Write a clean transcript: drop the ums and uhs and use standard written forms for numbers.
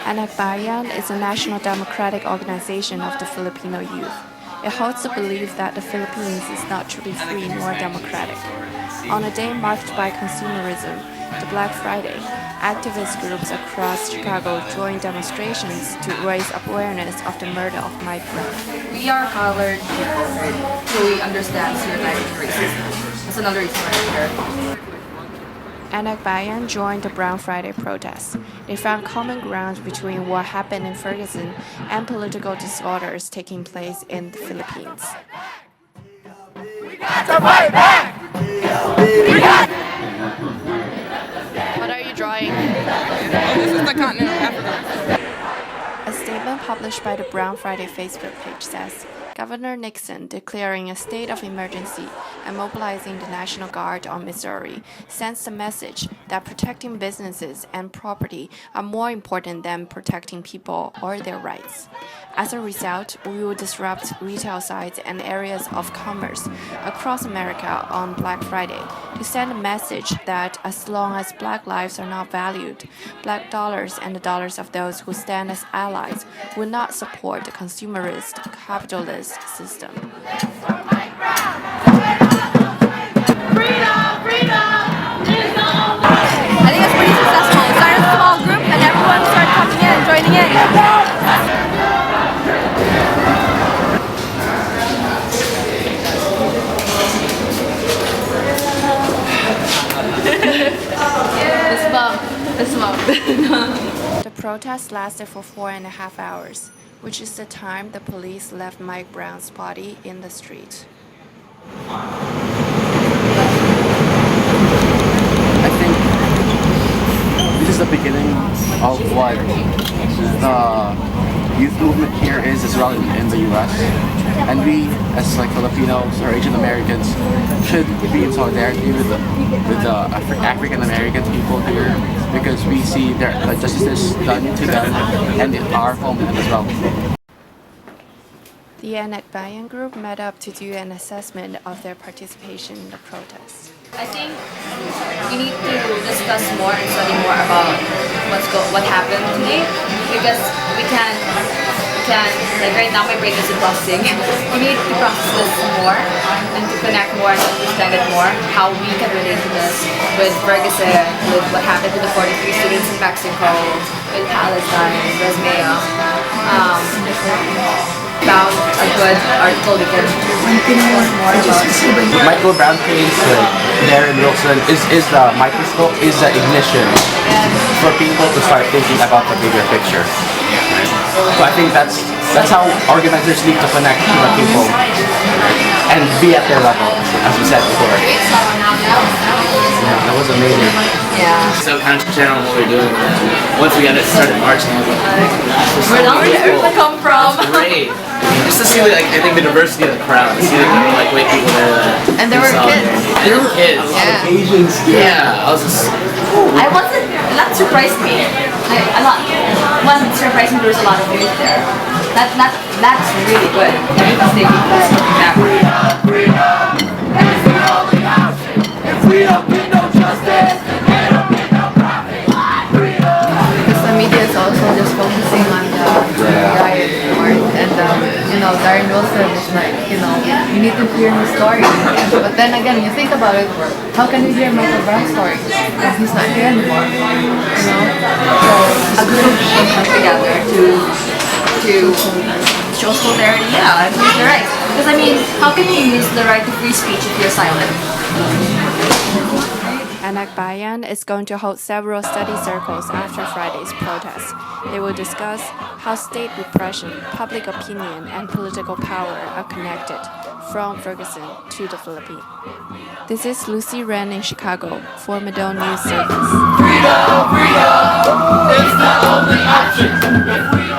Anakbayan is a national democratic organization of the Filipino youth. It holds the belief that the Philippines is not truly free nor democratic. On a day marked by consumerism, the Black Friday, activist groups across Chicago joined demonstrations to raise awareness of the murder of Mike Brown. We are colored people, right? So we understand stereotyping and racism. That's another reason why we're here. Anakbayan joined the Brown Friday protests. They found common ground between what happened in Ferguson and political disorders taking place in the Philippines. We got to fight back! What are you drawing? This is the continent of Africa. A statement published by the Brown Friday Facebook page says, Governor Nixon declaring a state of emergency and mobilizing the National Guard on Missouri sends the message that protecting businesses and property are more important than protecting people or their rights. As a result, we will disrupt retail sites and areas of commerce across America on Black Friday to send a message that as long as Black lives are not valued, Black dollars and the dollars of those who stand as allies will not support the consumerist, capitalist system. I think it's pretty successful. It started a small group and everyone started coming in and joining in. This bump. The protest lasted for 4.5 hours, which is the time the police left Mike Brown's body in the street. I think this is the beginning of what the youth movement here is as well in the US. And we, as like Filipinos or Asian Americans, should be in solidarity with the African American people here because we see their justice done to them and in our homeland as well. The Anakbayan group met up to do an assessment of their participation in the protest. I think we need to discuss more and study more about what happened today because we can like right now my brain is processing. We need to process this more and to connect more and understand it more how we can relate to this with Ferguson, with what happened to the 43 students in Mexico, with Palestine, Resmea. Found a good article we can discuss more about. Michael Brown case there in Wilson is the microscope, is the ignition for people to start thinking about the bigger picture. So I think that's how organizers need to connect to the people and be at their level, as we said before. Yeah, that was amazing. Yeah. So kind of general what we're doing. Once we got it started marching, I was like, Where did everyone come from? That's great. Just to see like I think the diversity of the crowd, to see like, there were like white people there And there were kids. There were kids. Yeah. Asians. Yeah, I was just That surprised me. One surprised me there was a lot of youth there. That's really good. Because they keep us coming back. Because the media is also just focusing on the riot part and Darren Wilson is like, you need to hear his story. But then again, you think about it, how can you hear Michael Brown's story? Because he's not here anymore. So a group should come together to show solidarity. Yeah, and use the right. Because how can you use the right to free speech if you're silent? Anakbayan is going to hold several study circles after Friday's protest. They will discuss how state repression, public opinion, and political power are connected from Ferguson to the Philippines. This is Lucy Wren in Chicago for Medill News Service. Freedom, freedom, it's the only option. If we